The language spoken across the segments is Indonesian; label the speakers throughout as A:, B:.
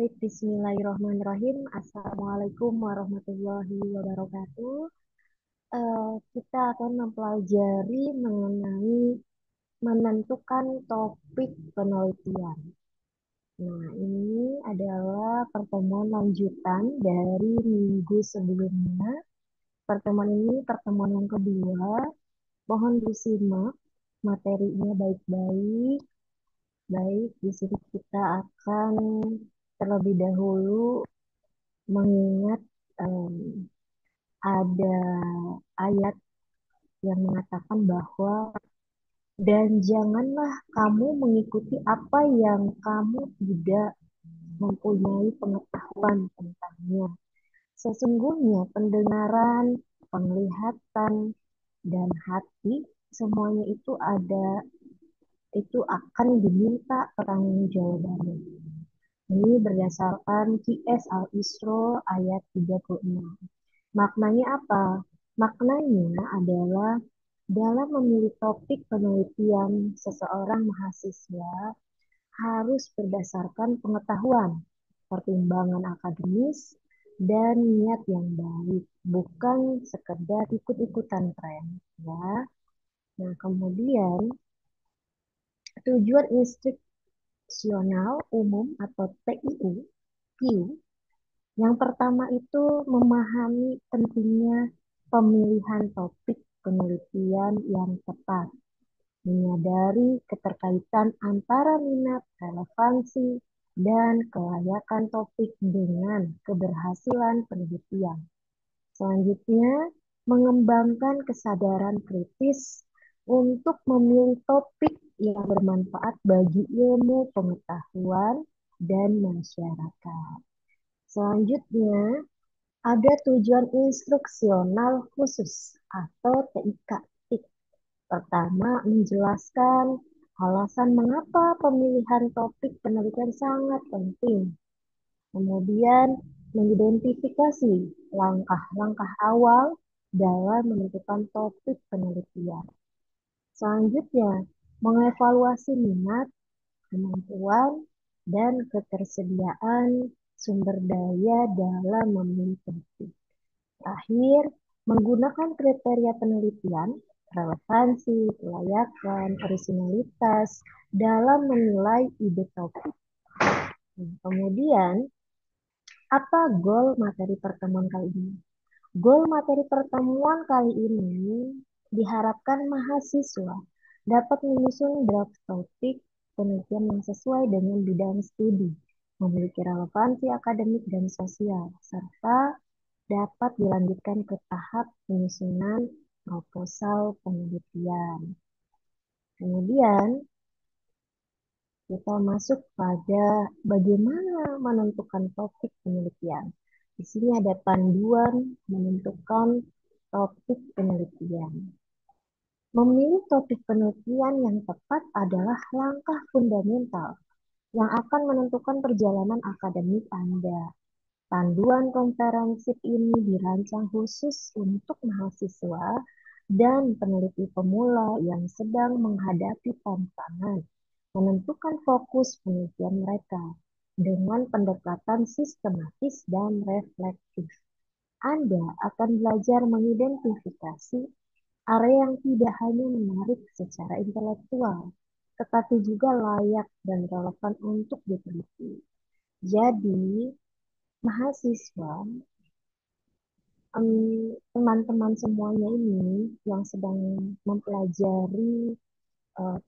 A: Baik, Bismillahirrahmanirrahim. Assalamualaikum warahmatullahi wabarakatuh. Kita akan mempelajari mengenai menentukan topik penelitian. Nah, ini adalah pertemuan lanjutan dari minggu sebelumnya. Pertemuan ini pertemuan yang kedua. Mohon disimak materinya baik-baik. Baik, di sini kita akan terlebih dahulu mengingat em, ada ayat yang mengatakan bahwa dan janganlah kamu mengikuti apa yang kamu tidak mempunyai pengetahuan tentangnya. Sesungguhnya pendengaran, penglihatan, dan hati semuanya itu akan diminta pertanggungjawabannya. Ini berdasarkan QS Al-Isra ayat 36. Maknanya apa? Maknanya adalah dalam memilih topik penelitian, seseorang mahasiswa harus berdasarkan pengetahuan, pertimbangan akademis, dan niat yang baik, bukan sekedar ikut-ikutan tren. Ya. Nah, kemudian tujuan instruksional umum atau TIU, Q, yang pertama itu memahami pentingnya pemilihan topik penelitian yang tepat, menyadari keterkaitan antara minat, relevansi, dan kelayakan topik dengan keberhasilan penelitian. Selanjutnya, mengembangkan kesadaran kritis untuk memilih topik yang bermanfaat bagi ilmu pengetahuan dan masyarakat. Selanjutnya, ada tujuan instruksional khusus atau TIK. Pertama, menjelaskan alasan mengapa pemilihan topik penelitian sangat penting. Kemudian, mengidentifikasi langkah-langkah awal dalam menentukan topik penelitian. Selanjutnya, mengevaluasi minat, kemampuan, dan ketersediaan sumber daya dalam memilih topik. Terakhir, menggunakan kriteria penelitian, relevansi, kelayakan, orisinalitas dalam menilai ide topik. Kemudian, apa goal materi pertemuan kali ini? Goal materi pertemuan kali ini diharapkan mahasiswa dapat menyusun draft topik penelitian yang sesuai dengan bidang studi, memiliki relevansi akademik dan sosial, serta dapat dilanjutkan ke tahap penyusunan proposal penelitian. Kemudian kita masuk pada bagaimana menentukan topik penelitian. Di sini ada panduan menentukan topik penelitian. Memilih topik penelitian yang tepat adalah langkah fundamental yang akan menentukan perjalanan akademik Anda. Panduan komprehensif ini dirancang khusus untuk mahasiswa dan peneliti pemula yang sedang menghadapi tantangan menentukan fokus penelitian mereka dengan pendekatan sistematis dan reflektif. Anda akan belajar mengidentifikasi area yang tidak hanya menarik secara intelektual, tetapi juga layak dan relevan untuk diteliti. Jadi, mahasiswa, teman-teman semuanya ini yang sedang mempelajari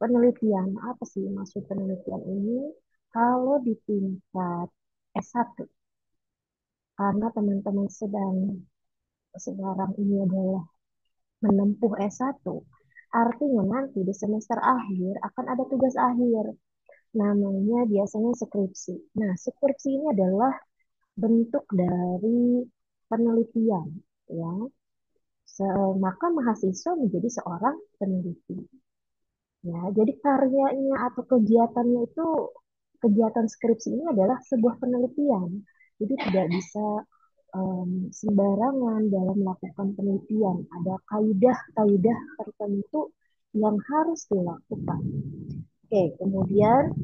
A: penelitian, apa sih maksud penelitian ini? Kalau di tingkat S1, karena teman-teman sekarang ini adalah menempuh S1, artinya nanti di semester akhir akan ada tugas akhir, namanya biasanya skripsi. Nah, skripsi ini adalah bentuk dari penelitian, ya. Maka mahasiswa menjadi seorang peneliti. Ya, jadi karyanya atau kegiatannya itu kegiatan skripsi ini adalah sebuah penelitian. Jadi tidak bisa sembarangan dalam melakukan penelitian. Ada kaidah-kaidah tertentu yang harus dilakukan. Oke, kemudian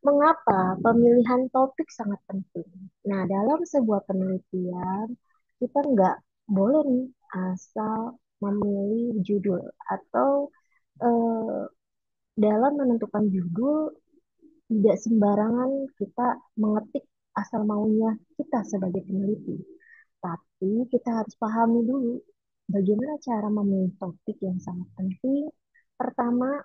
A: Mengapa pemilihan topik sangat penting? Nah, dalam sebuah penelitian, kita nggak boleh nih asal memilih judul atau eh, dalam menentukan judul tidak sembarangan kita mengetik asal maunya kita sebagai peneliti. Tapi kita harus pahami dulu bagaimana cara memilih topik yang sangat penting. Pertama,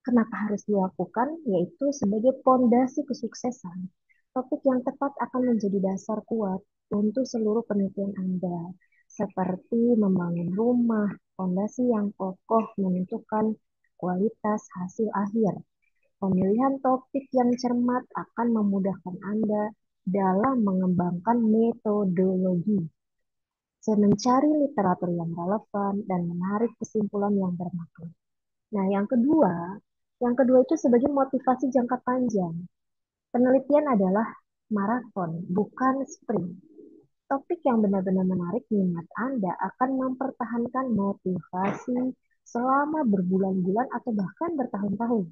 A: kenapa harus dilakukan? Yaitu sebagai pondasi kesuksesan. Topik yang tepat akan menjadi dasar kuat untuk seluruh penelitian Anda, seperti membangun rumah, pondasi yang kokoh menentukan kualitas hasil akhir. Pemilihan topik yang cermat akan memudahkan Anda dalam mengembangkan metodologi, mencari literatur yang relevan, dan menarik kesimpulan yang bermakna. Nah, yang kedua itu sebagai motivasi jangka panjang. Penelitian adalah maraton, bukan sprint. Topik yang benar-benar menarik minat Anda akan mempertahankan motivasi selama berbulan-bulan atau bahkan bertahun-tahun.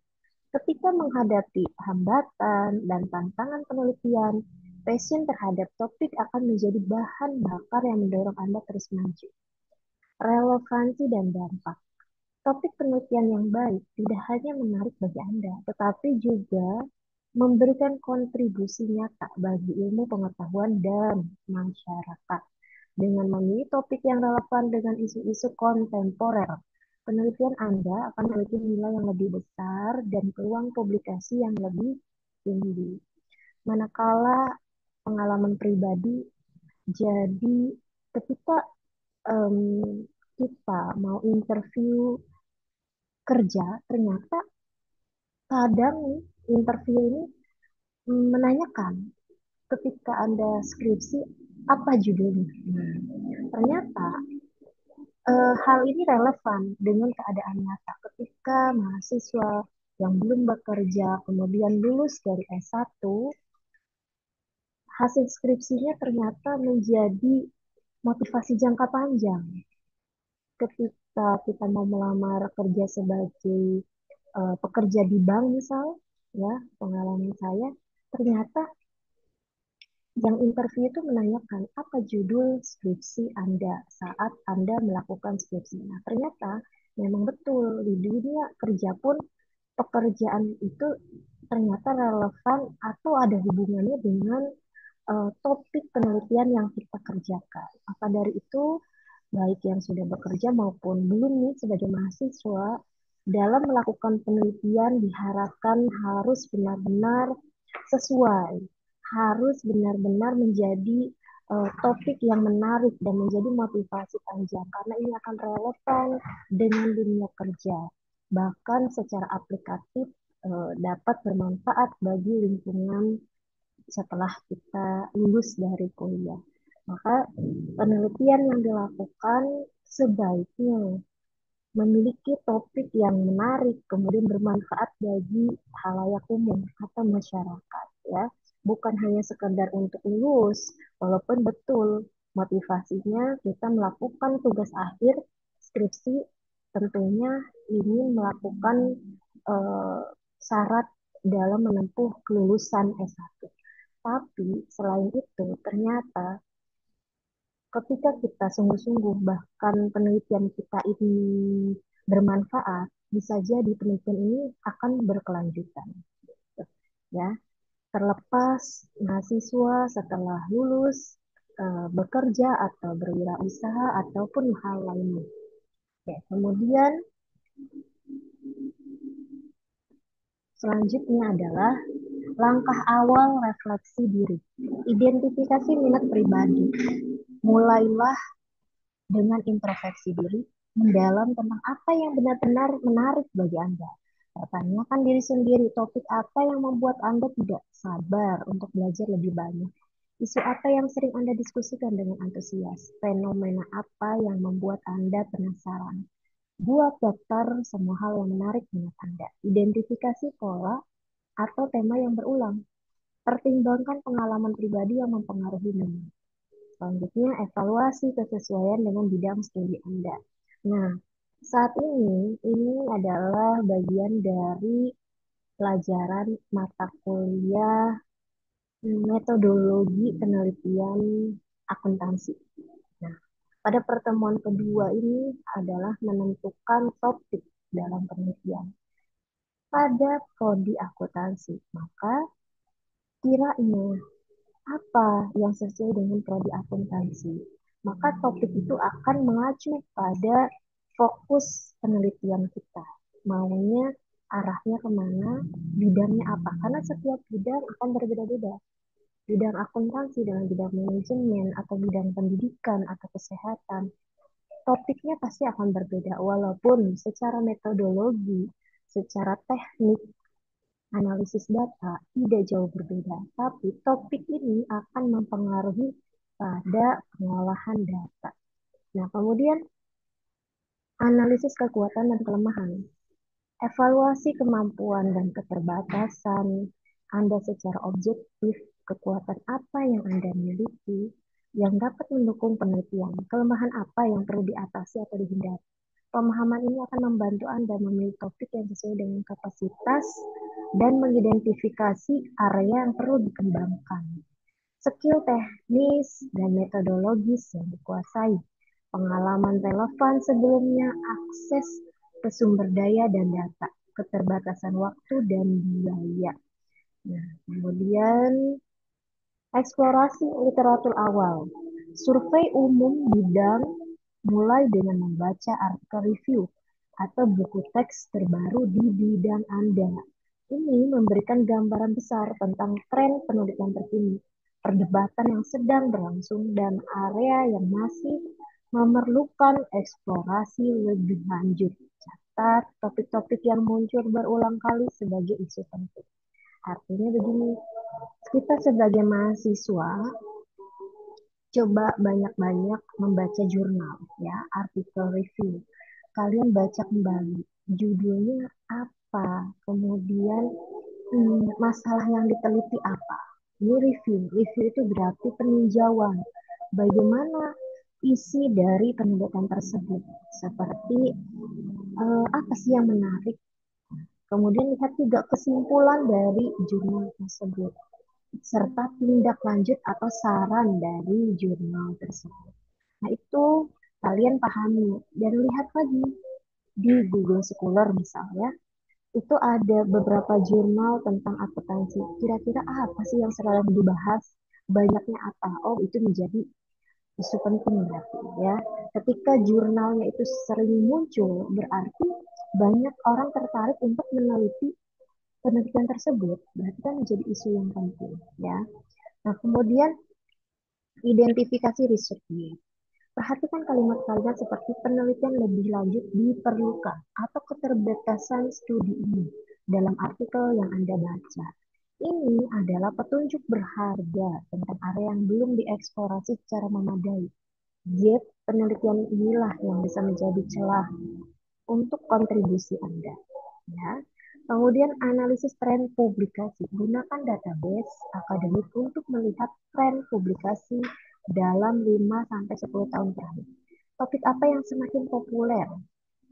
A: Ketika menghadapi hambatan dan tantangan penelitian, passion terhadap topik akan menjadi bahan bakar yang mendorong Anda terus maju. Relevansi dan dampak. Topik penelitian yang baik tidak hanya menarik bagi Anda, tetapi juga memberikan kontribusi nyata bagi ilmu pengetahuan dan masyarakat. Dengan memilih topik yang relevan dengan isu-isu kontemporer, penelitian Anda akan memiliki nilai yang lebih besar dan peluang publikasi yang lebih tinggi. Manakala pengalaman pribadi, jadi ketika em, kita mau interview kerja, ternyata kadang interview ini menanyakan ketika Anda skripsi, apa judulnya? Nah, ternyata hal ini relevan dengan keadaan nyata ketika mahasiswa yang belum bekerja kemudian lulus dari S1, hasil skripsinya ternyata menjadi motivasi jangka panjang. Ketika kita mau melamar kerja sebagai pekerja di bank misal, ya pengalaman saya, ternyata yang interview itu menanyakan apa judul skripsi Anda saat Anda melakukan skripsi. Nah, ternyata memang betul di dunia kerja pun pekerjaan itu ternyata relevan atau ada hubungannya dengan topik penelitian yang kita kerjakan. Maka dari itu, baik yang sudah bekerja maupun belum nih sebagai mahasiswa, dalam melakukan penelitian diharapkan harus benar-benar sesuai, harus benar-benar menjadi topik yang menarik dan menjadi motivasi panjang karena ini akan relevan dengan dunia kerja. Bahkan secara aplikatif dapat bermanfaat bagi lingkungan setelah kita lulus dari kuliah. Maka penelitian yang dilakukan sebaiknya memiliki topik yang menarik, kemudian bermanfaat bagi halayak umum atau masyarakat, ya. Bukan hanya sekedar untuk lulus, walaupun betul motivasinya kita melakukan tugas akhir skripsi, tentunya ingin melakukan eh, syarat dalam menempuh kelulusan S1. Tapi selain itu, ternyata ketika kita sungguh-sungguh bahkan penelitian kita ini bermanfaat, bisa jadi penelitian ini akan berkelanjutan. Ya, terlepas mahasiswa setelah lulus bekerja atau berwirausaha ataupun hal lainnya. Oke, kemudian selanjutnya adalah langkah awal refleksi diri. Identifikasi minat pribadi. Mulailah dengan introspeksi diri, mendalam tentang apa yang benar-benar menarik bagi Anda. Pertanyakan diri sendiri, topik apa yang membuat Anda tidak sabar untuk belajar lebih banyak? Isu apa yang sering Anda diskusikan dengan antusias? Fenomena apa yang membuat Anda penasaran? Buat daftar semua hal yang menarik minat Anda. Identifikasi pola atau tema yang berulang. Pertimbangkan pengalaman pribadi yang mempengaruhi minat. Selanjutnya, evaluasi kesesuaian dengan bidang studi Anda. Nah, saat ini adalah bagian dari pelajaran mata kuliah metodologi penelitian akuntansi. Nah, pada pertemuan kedua ini adalah menentukan topik dalam penelitian pada prodi akuntansi. Maka kiranya apa yang sesuai dengan prodi akuntansi? Maka topik itu akan mengacu pada fokus penelitian kita. Maunya arahnya kemana, bidangnya apa. Karena setiap bidang akan berbeda-beda. Bidang akuntansi dengan bidang manajemen atau bidang pendidikan atau kesehatan. Topiknya pasti akan berbeda. Walaupun secara metodologi, secara teknik, analisis data tidak jauh berbeda, tapi topik ini akan mempengaruhi pada pengolahan data. Nah, kemudian analisis kekuatan dan kelemahan, evaluasi kemampuan dan keterbatasan Anda secara objektif, kekuatan apa yang Anda miliki yang dapat mendukung penelitian, kelemahan apa yang perlu diatasi atau dihindari. Pemahaman ini akan membantu Anda memilih topik yang sesuai dengan kapasitas dan mengidentifikasi area yang perlu dikembangkan. Skill teknis dan metodologis yang dikuasai, pengalaman relevan sebelumnya, akses ke sumber daya dan data, keterbatasan waktu dan biaya. Nah, kemudian eksplorasi literatur awal, survei umum bidang mulai dengan membaca artikel review atau buku teks terbaru di bidang Anda. Ini memberikan gambaran besar tentang tren penelitian terkini, perdebatan yang sedang berlangsung, dan area yang masih memerlukan eksplorasi lebih lanjut. Catat topik-topik yang muncul berulang kali sebagai isu penting. Artinya begini, kita sebagai mahasiswa coba banyak-banyak membaca jurnal, ya, artikel review. Kalian baca kembali judulnya apa, kemudian masalah yang diteliti apa. Ini review. Review itu berarti peninjauan. Bagaimana isi dari penelitian tersebut? Seperti apa sih yang menarik? Kemudian lihat juga kesimpulan dari jurnal tersebut serta tindak lanjut atau saran dari jurnal tersebut. Nah, itu kalian pahami dan lihat lagi di Google Scholar misalnya, itu ada beberapa jurnal tentang akuntansi. Kira-kira apa sih yang sering dibahas? Banyaknya apa? Oh, itu menjadi isu penting berarti ya. Ketika jurnalnya itu sering muncul, berarti banyak orang tertarik untuk meneliti penelitian tersebut. Berarti kan menjadi isu yang penting ya. Nah, kemudian identifikasi risetnya. Perhatikan kalimat-kalimat seperti penelitian lebih lanjut diperlukan atau keterbatasan studi ini dalam artikel yang Anda baca. Ini adalah petunjuk berharga tentang area yang belum dieksplorasi secara memadai. Gap penelitian inilah yang bisa menjadi celah untuk kontribusi Anda. Ya. Kemudian analisis tren publikasi. Gunakan database akademik untuk melihat tren publikasi dalam 5-10 tahun terakhir. Topik apa yang semakin populer?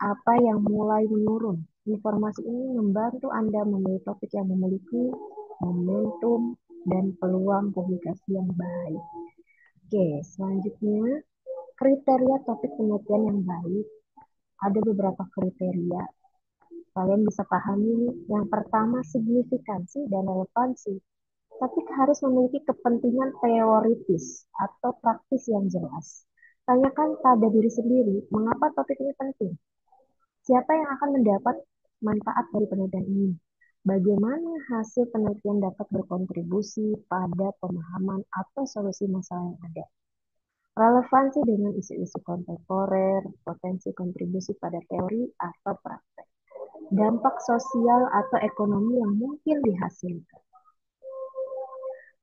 A: Apa yang mulai menurun? Informasi ini membantu Anda memilih topik yang memiliki momentum dan peluang publikasi yang baik. Oke, selanjutnya kriteria topik penelitian yang baik. Ada beberapa kriteria. Kalian bisa pahami nih. Yang pertama, signifikansi dan relevansi. Topik harus memiliki kepentingan teoritis atau praktis yang jelas. Tanyakan pada diri sendiri, mengapa topik ini penting? Siapa yang akan mendapat manfaat dari penelitian ini? Bagaimana hasil penelitian dapat berkontribusi pada pemahaman atau solusi masalah yang ada? Relevansi dengan isu-isu kontemporer, potensi kontribusi pada teori atau praktek. Dampak sosial atau ekonomi yang mungkin dihasilkan.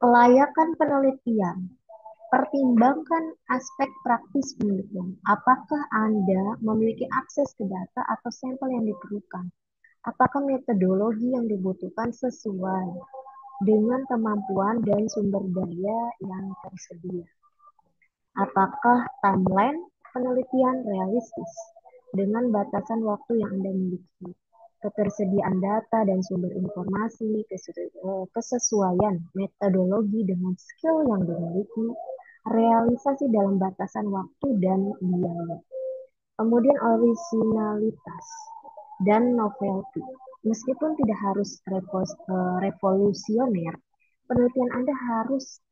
A: Kelayakan penelitian. Pertimbangkan aspek praktis penelitian. Apakah Anda memiliki akses ke data atau sampel yang diperlukan? Apakah metodologi yang dibutuhkan sesuai dengan kemampuan dan sumber daya yang tersedia? Apakah timeline penelitian realistis dengan batasan waktu yang Anda miliki? ketersediaan data dan sumber informasi, kesesuaian metodologi dengan skill yang dimiliki, realisasi dalam batasan waktu dan biaya. Kemudian originalitas dan novelty. Meskipun tidak harus revolusioner, penelitian Anda harus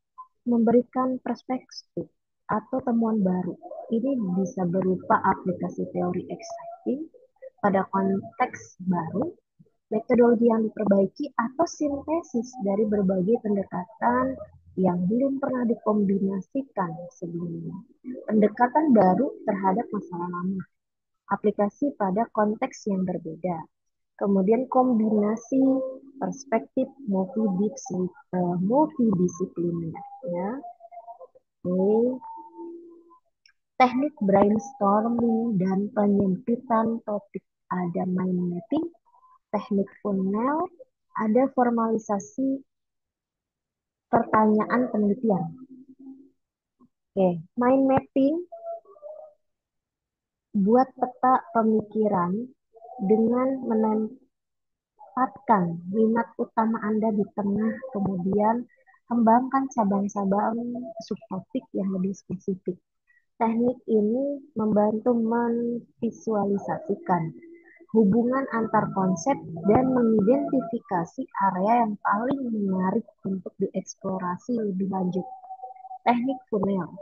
A: memberikan perspektif atau temuan baru. Ini bisa berupa aplikasi teori exciting pada konteks baru, metodologi yang diperbaiki, atau sintesis dari berbagai pendekatan yang belum pernah dikombinasikan sebelumnya. Pendekatan baru terhadap masalah lama, aplikasi pada konteks yang berbeda. Kemudian kombinasi perspektif multidisipliner, ya. Oke. Teknik brainstorming dan penyempitan topik, ada mind mapping, teknik funnel, ada formalisasi pertanyaan penelitian. Oke, mind mapping buat peta pemikiran dengan menempatkan minat utama Anda di tengah, kemudian kembangkan cabang-cabang subtopik yang lebih spesifik. Teknik ini membantu memvisualisasikan hubungan antar konsep dan mengidentifikasi area yang paling menarik untuk dieksplorasi lebih lanjut. Teknik funnel,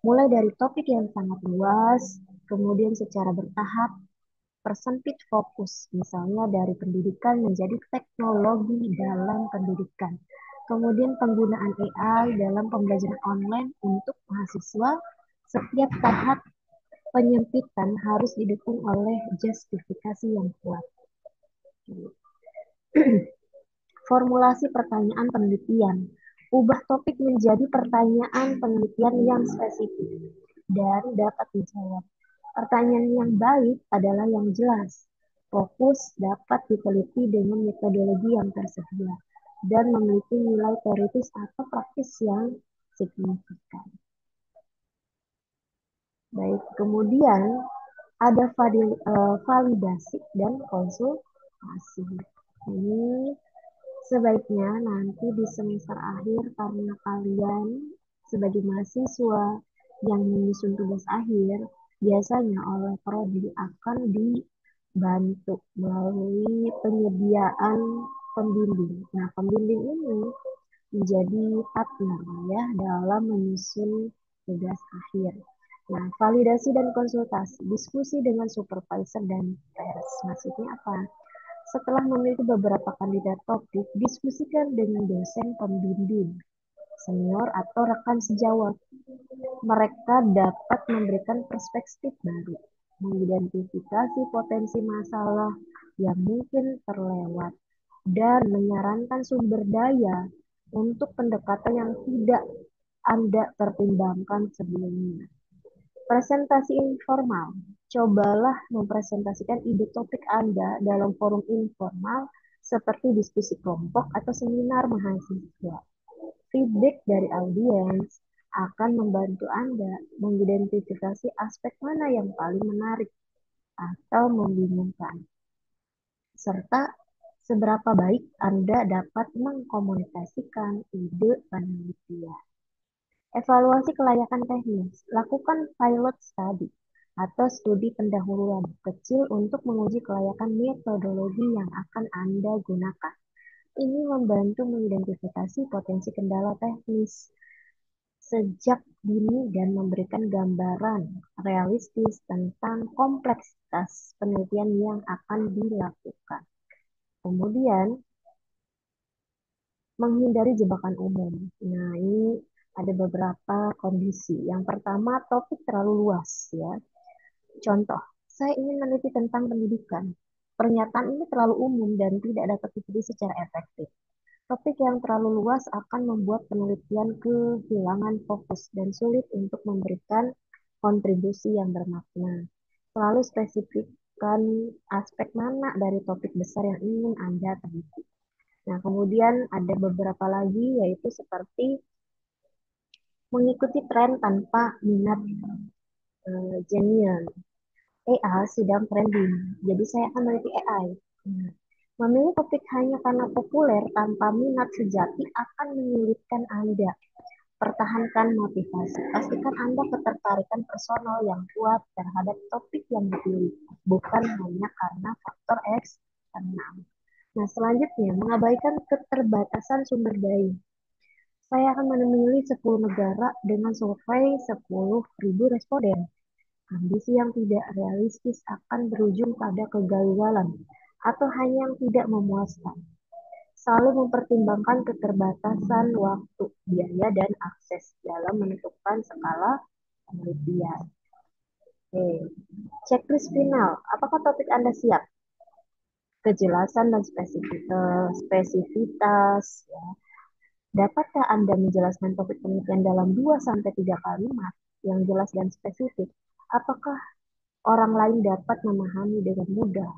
A: mulai dari topik yang sangat luas, kemudian secara bertahap, persempit fokus, misalnya dari pendidikan menjadi teknologi dalam pendidikan. Kemudian penggunaan AI dalam pembelajaran online untuk mahasiswa. Setiap tahap penyempitan harus didukung oleh justifikasi yang kuat. Formulasi pertanyaan penelitian. Ubah topik menjadi pertanyaan penelitian yang spesifik dan dapat dijawab. Pertanyaan yang baik adalah yang jelas. Fokus dapat diteliti dengan metodologi yang tersedia dan memiliki nilai teoritis atau praktis yang signifikan. Baik, kemudian ada validasi dan konsultasi. Ini sebaiknya nanti di semester akhir, karena kalian sebagai mahasiswa yang menyusun tugas akhir biasanya oleh prodi akan dibantu melalui penyediaan pembimbing. Nah, pembimbing ini menjadi partner ya dalam menyusun tugas akhir. Nah, validasi dan konsultasi, diskusi dengan supervisor dan pers. Maksudnya apa? Setelah memiliki beberapa kandidat topik, diskusikan dengan dosen pembimbing, senior atau rekan sejawat. Mereka dapat memberikan perspektif baru, mengidentifikasi potensi masalah yang mungkin terlewat, dan menyarankan sumber daya untuk pendekatan yang tidak Anda pertimbangkan sebelumnya. Presentasi informal. Cobalah mempresentasikan ide topik Anda dalam forum informal seperti diskusi kelompok atau seminar mahasiswa. Feedback dari audiens akan membantu Anda mengidentifikasi aspek mana yang paling menarik atau membingungkan, serta seberapa baik Anda dapat mengkomunikasikan ide penelitian. Evaluasi kelayakan teknis. Lakukan pilot study atau studi pendahuluan kecil untuk menguji kelayakan metodologi yang akan Anda gunakan. Ini membantu mengidentifikasi potensi kendala teknis sejak dini dan memberikan gambaran realistis tentang kompleksitas penelitian yang akan dilakukan. Kemudian, menghindari jebakan umum. Nah, ini ada beberapa kondisi. Yang pertama, topik terlalu luas ya. Contoh, saya ingin meneliti tentang pendidikan. Pernyataan ini terlalu umum dan tidak dapat dipilih secara efektif. Topik yang terlalu luas akan membuat penelitian kehilangan fokus dan sulit untuk memberikan kontribusi yang bermakna. Selalu spesifikkan aspek mana dari topik besar yang ingin Anda teliti. Nah, kemudian ada beberapa lagi, yaitu seperti mengikuti tren tanpa minat, genuine. AI sedang trending, jadi saya akan meneliti AI. Nah, memilih topik hanya karena populer tanpa minat sejati akan menyulitkan Anda. Pertahankan motivasi. Pastikan Anda ketertarikan personal yang kuat terhadap topik yang dipilih, bukan hanya karena faktor eksternal. Nah, selanjutnya, mengabaikan keterbatasan sumber daya. Saya akan memilih 10 negara dengan survei 10.000 responden. Ambisi yang tidak realistis akan berujung pada kegagalan atau hanya yang tidak memuaskan. Selalu mempertimbangkan keterbatasan waktu, biaya, dan akses dalam menentukan skala penelitian. Oke, checklist final. Apakah topik Anda siap? Kejelasan dan spesifitas. Ya. Dapatkah Anda menjelaskan topik penelitian dalam 2 sampai 3 kalimat yang jelas dan spesifik? Apakah orang lain dapat memahami dengan mudah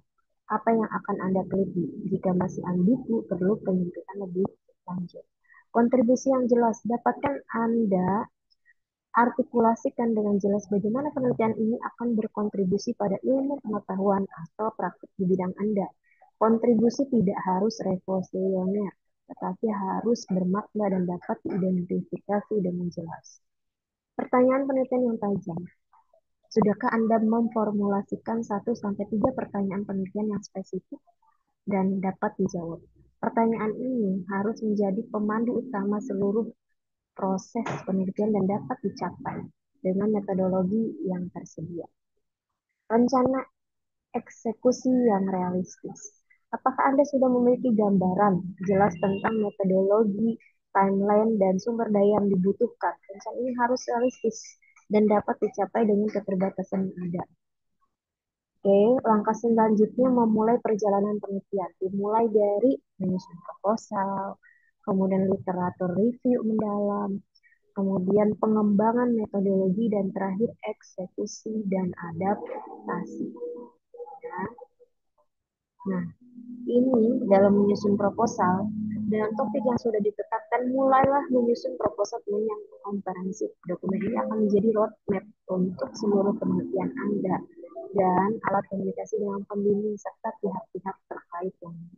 A: apa yang akan Anda teliti? Jika masih ambigu, perlu penelitian lebih lanjut. Kontribusi yang jelas, dapatkan Anda artikulasikan dengan jelas bagaimana penelitian ini akan berkontribusi pada ilmu pengetahuan atau praktik di bidang Anda. Kontribusi tidak harus revolusioner, tetapi harus bermakna dan dapat diidentifikasi dengan jelas. Pertanyaan penelitian yang tajam. Sudahkah Anda memformulasikan 1 sampai 3 pertanyaan penelitian yang spesifik dan dapat dijawab? Pertanyaan ini harus menjadi pemandu utama seluruh proses penelitian dan dapat dicapai dengan metodologi yang tersedia. Rencana eksekusi yang realistis. Apakah Anda sudah memiliki gambaran jelas tentang metodologi, timeline, dan sumber daya yang dibutuhkan? Rencana ini harus realistis dan dapat dicapai dengan keterbatasan yang ada. Oke, langkah selanjutnya memulai perjalanan penelitian. Dimulai dari menyusun proposal, kemudian literatur review mendalam, kemudian pengembangan metodologi, dan terakhir eksekusi dan adaptasi. Ya. Nah, ini dalam menyusun proposal, dengan topik yang sudah ditetapkan, mulailah menyusun proposal yang komprehensif. Dokumen ini akan menjadi roadmap untuk seluruh penelitian Anda dan alat komunikasi dengan pembimbing serta pihak-pihak terkait lainnya.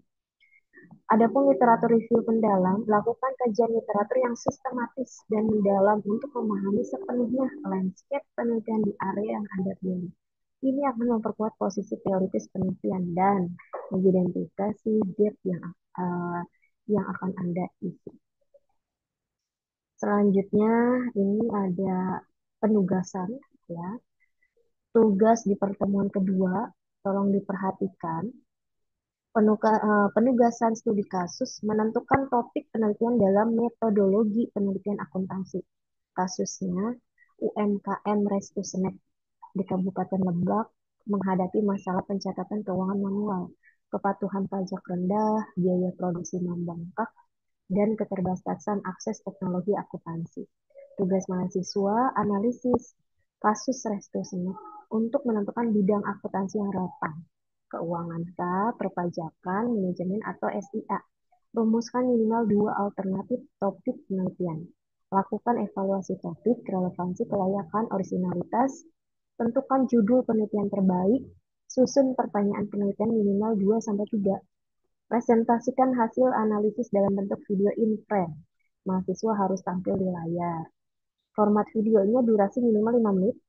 A: Adapun literatur review mendalam, lakukan kajian literatur yang sistematis dan mendalam untuk memahami sepenuhnya landscape penelitian di area yang Anda pilih. Ini akan memperkuat posisi teoritis penelitian dan mengidentifikasi gap yang akan Anda isi. Selanjutnya, ini ada penugasan, ya. Tugas di pertemuan kedua, tolong diperhatikan. Penugasan studi kasus menentukan topik penelitian dalam metodologi penelitian akuntansi. Kasusnya UMKM Restusnek di Kabupaten Lebak menghadapi masalah pencatatan keuangan manual, kepatuhan pajak rendah, biaya produksi membengkak, dan keterbatasan akses teknologi akuntansi. Tugas mahasiswa analisis kasus Restusnek untuk menentukan bidang akuntansi yang relevan. Keuangan K, perpajakan, manajemen, atau SIA. Rumuskan minimal 2 alternatif topik penelitian. Lakukan evaluasi topik, relevansi, kelayakan, originalitas. Tentukan judul penelitian terbaik. Susun pertanyaan penelitian minimal 2 sampai 3. Presentasikan hasil analisis dalam bentuk video in frame. Mahasiswa harus tampil di layar. Format videonya durasi minimal 5 menit.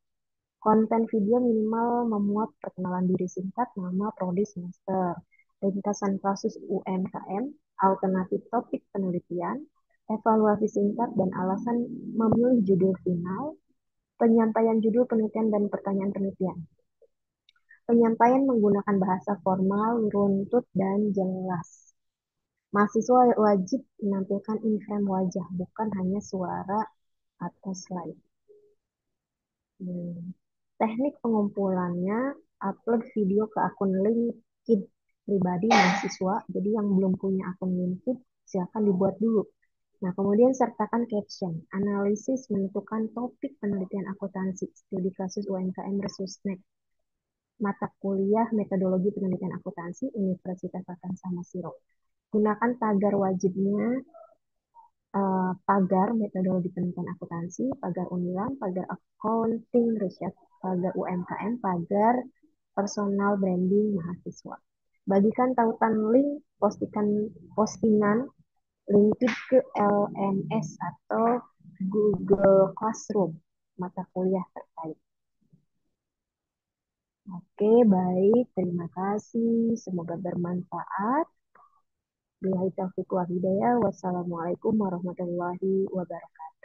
A: Konten video minimal memuat perkenalan diri singkat, nama, prodi, semester, ringkasan kasus UMKM, alternatif topik penelitian, evaluasi singkat, dan alasan memilih judul final, penyampaian judul penelitian dan pertanyaan penelitian. Penyampaian menggunakan bahasa formal, runtut, dan jelas. Mahasiswa wajib menampilkan in-frame wajah, bukan hanya suara atau slide. Teknik pengumpulannya, upload video ke akun LinkedIn pribadi mahasiswa. Jadi yang belum punya akun LinkedIn, silakan dibuat dulu. Nah, kemudian sertakan caption. Analisis menentukan topik penelitian akuntansi, studi kasus UMKM Restusnek. Mata kuliah metodologi penelitian akuntansi, Universitas Hasanuddin. Gunakan tagar wajibnya, pagar metodologi penelitian akuntansi, pagar Unilam, pagar accounting research, pagar UMKM, pagar personal branding mahasiswa. Bagikan tautan link postingan LinkedIn ke LMS atau Google Classroom mata kuliah terkait. Oke, baik. Terima kasih. Semoga bermanfaat. Billahi taufiq wal hidayah. Wassalamualaikum warahmatullahi wabarakatuh.